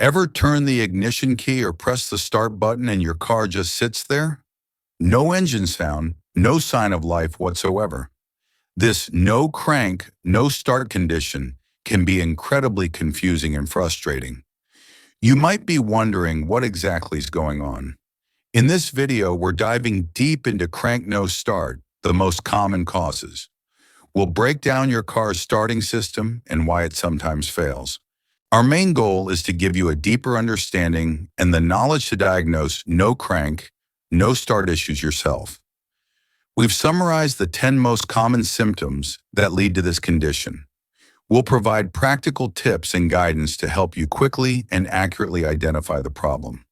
Ever turn the ignition key or press the start button and your car just sits there? No engine sound, no sign of life whatsoever. This no crank, no start condition can be incredibly confusing and frustrating. You might be wondering what exactly is going on. In this video, we're diving deep into crank no start, the most common causes. We'll break down your car's starting system and why it sometimes fails. Our main goal is to give you a deeper understanding and the knowledge to diagnose no crank, no start issues yourself. We've summarized the 10 most common symptoms that lead to this condition. We'll provide practical tips and guidance to help you quickly and accurately identify the problem.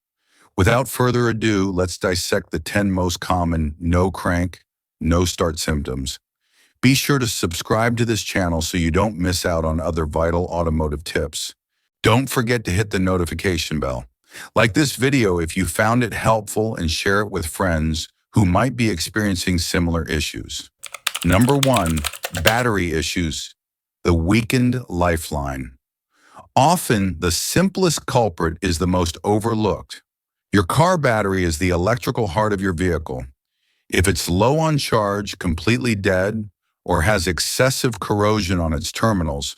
Without further ado, let's dissect the 10 most common no crank, no start symptoms. Be sure to subscribe to this channel so you don't miss out on other vital automotive tips. Don't forget to hit the notification bell. Like this video if you found it helpful and share it with friends who might be experiencing similar issues. Number 1, battery issues, the weakened lifeline. Often, the simplest culprit is the most overlooked. Your car battery is the electrical heart of your vehicle. If it's low on charge, completely dead, or has excessive corrosion on its terminals,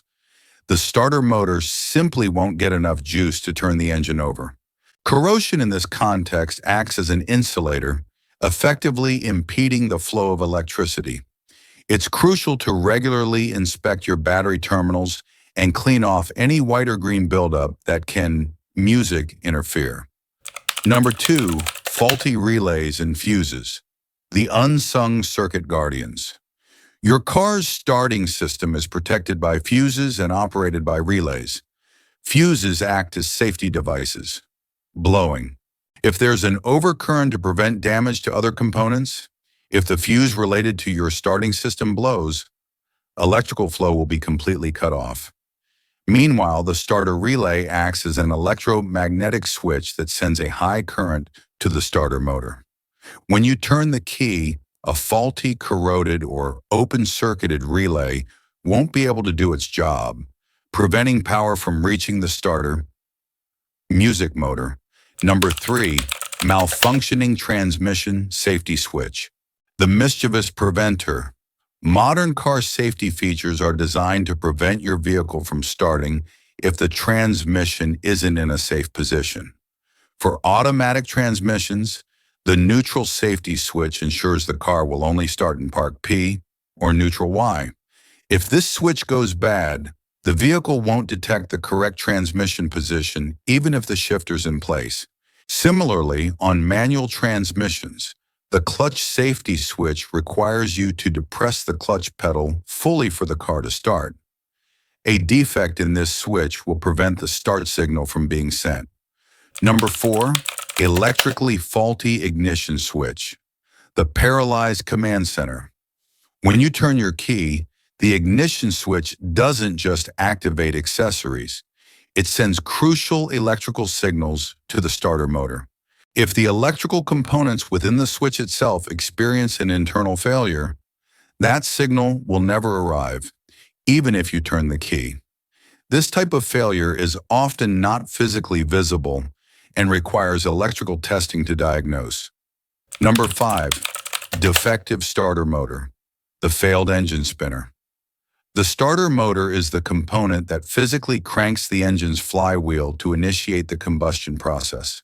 the starter motor simply won't get enough juice to turn the engine over. Corrosion in this context acts as an insulator, effectively impeding the flow of electricity. It's crucial to regularly inspect your battery terminals and clean off any white or green buildup that can interfere. Number 2, faulty relays and fuses, the unsung circuit guardians. Your car's starting system is protected by fuses and operated by relays. Fuses act as safety devices. Blowing. If there's an overcurrent to prevent damage to other components, if the fuse related to your starting system blows, electrical flow will be completely cut off. Meanwhile, the starter relay acts as an electromagnetic switch that sends a high current to the starter motor. When you turn the key, a faulty, corroded, or open-circuited relay won't be able to do its job, preventing power from reaching the starter motor. Number 3, malfunctioning transmission safety switch, the mischievous preventer. Modern car safety features are designed to prevent your vehicle from starting if the transmission isn't in a safe position. For automatic transmissions, the neutral safety switch ensures the car will only start in park P or neutral Y. If this switch goes bad, the vehicle won't detect the correct transmission position even if the shifter's in place. Similarly, on manual transmissions, the clutch safety switch requires you to depress the clutch pedal fully for the car to start. A defect in this switch will prevent the start signal from being sent. Number 4, electrically faulty ignition switch, the paralyzed command center. When you turn your key, the ignition switch doesn't just activate accessories. It sends crucial electrical signals to the starter motor. If the electrical components within the switch itself experience an internal failure, that signal will never arrive, even if you turn the key. This type of failure is often not physically visible and requires electrical testing to diagnose. Number 5, defective starter motor, the failed engine spinner. The starter motor is the component that physically cranks the engine's flywheel to initiate the combustion process.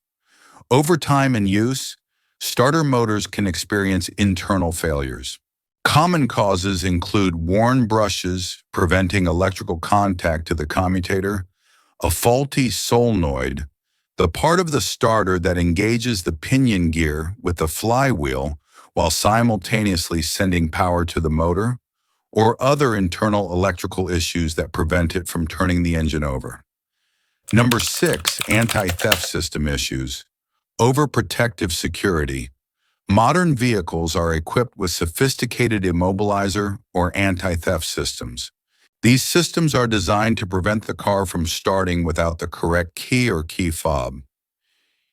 Over time and use, starter motors can experience internal failures. Common causes include worn brushes preventing electrical contact to the commutator, a faulty solenoid, the part of the starter that engages the pinion gear with the flywheel while simultaneously sending power to the motor, or other internal electrical issues that prevent it from turning the engine over. Number 6, anti-theft system issues, overprotective security. Modern vehicles are equipped with sophisticated immobilizer or anti-theft systems. These systems are designed to prevent the car from starting without the correct key or key fob.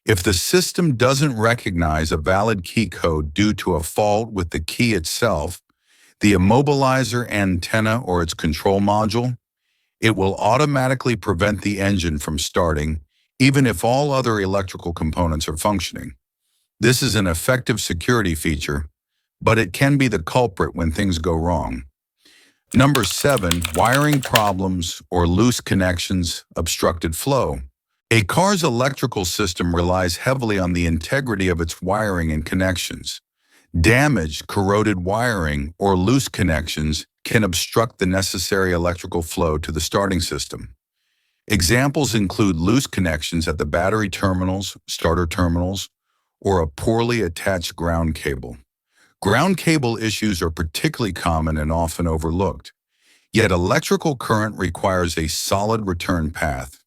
If the system doesn't recognize a valid key code due to a fault with the key itself, the immobilizer antenna or its control module, it will automatically prevent the engine from starting even if all other electrical components are functioning. This is an effective security feature, but it can be the culprit when things go wrong. Number 7, wiring problems or loose connections, obstructed flow. A car's electrical system relies heavily on the integrity of its wiring and connections. Damaged, corroded wiring or loose connections can obstruct the necessary electrical flow to the starting system. Examples include loose connections at the battery terminals, starter terminals, or a poorly attached ground cable. Ground cable issues are particularly common and often overlooked. Yet electrical current requires a solid return path.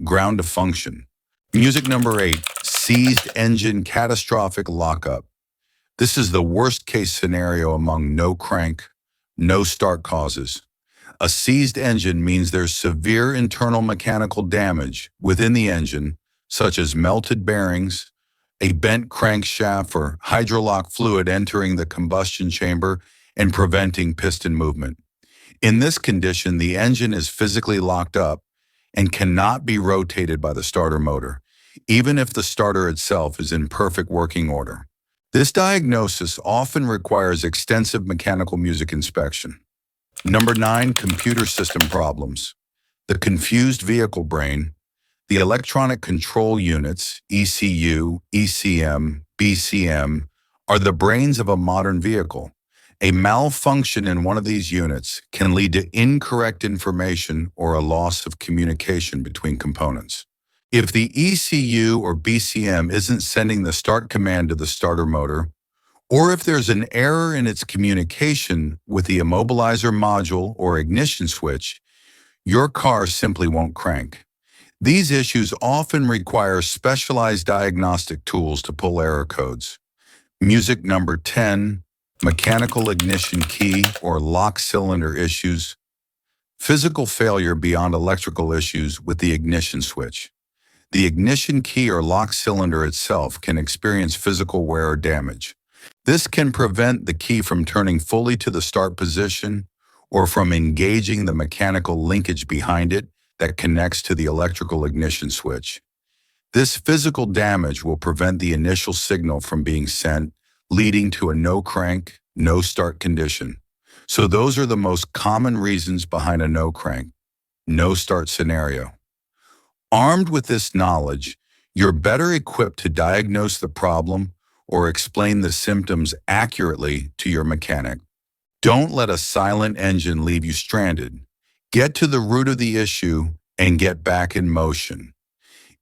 Ground to function. Music number 8, seized engine catastrophic lockup. This is the worst case scenario among no crank, no start causes. A seized engine means there's severe internal mechanical damage within the engine, such as melted bearings, a bent crankshaft, or hydrolock fluid entering the combustion chamber and preventing piston movement. In this condition, the engine is physically locked up and cannot be rotated by the starter motor, even if the starter itself is in perfect working order. This diagnosis often requires extensive mechanical music inspection. Number 9, computer system problems. The confused vehicle brain. The electronic control units, ECU, ECM, BCM, are the brains of a modern vehicle. A malfunction in one of these units can lead to incorrect information or a loss of communication between components. If the ECU or BCM isn't sending the start command to the starter motor, or if there's an error in its communication with the immobilizer module or ignition switch, your car simply won't crank. These issues often require specialized diagnostic tools to pull error codes. Music number 10, mechanical ignition key or lock cylinder issues. Physical failure beyond electrical issues with the ignition switch. The ignition key or lock cylinder itself can experience physical wear or damage. This can prevent the key from turning fully to the start position or from engaging the mechanical linkage behind it that connects to the electrical ignition switch. This physical damage will prevent the initial signal from being sent, leading to a no crank, no start condition. So those are the most common reasons behind a no crank, no start scenario. Armed with this knowledge, you're better equipped to diagnose the problem or explain the symptoms accurately to your mechanic. Don't let a silent engine leave you stranded. Get to the root of the issue and get back in motion.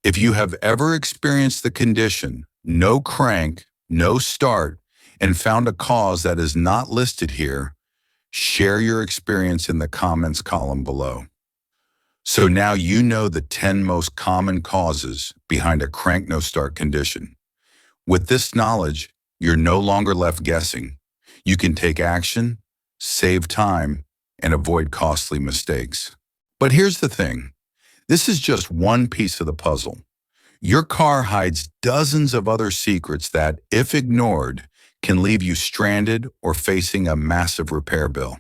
If you have ever experienced the condition, no crank, no start, and found a cause that is not listed here, share your experience in the comments column below. So now you know the 10 most common causes behind a crank no start condition. With this knowledge, you're no longer left guessing. You can take action, save time, and avoid costly mistakes. But here's the thing. This is just one piece of the puzzle. Your car hides dozens of other secrets that, if ignored, can leave you stranded or facing a massive repair bill.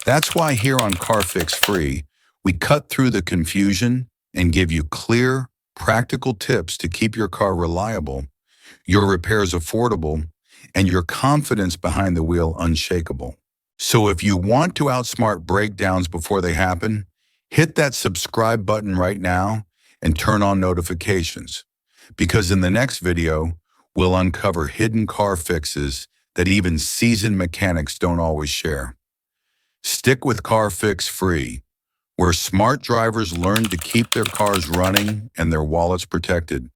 That's why here on Car Fix Free, we cut through the confusion and give you clear, practical tips to keep your car reliable, your repairs affordable, and your confidence behind the wheel unshakable. So if you want to outsmart breakdowns before they happen, hit that subscribe button right now and turn on notifications. Because in the next video, we'll uncover hidden car fixes that even seasoned mechanics don't always share. Stick with Car Fix Free, where smart drivers learn to keep their cars running and their wallets protected.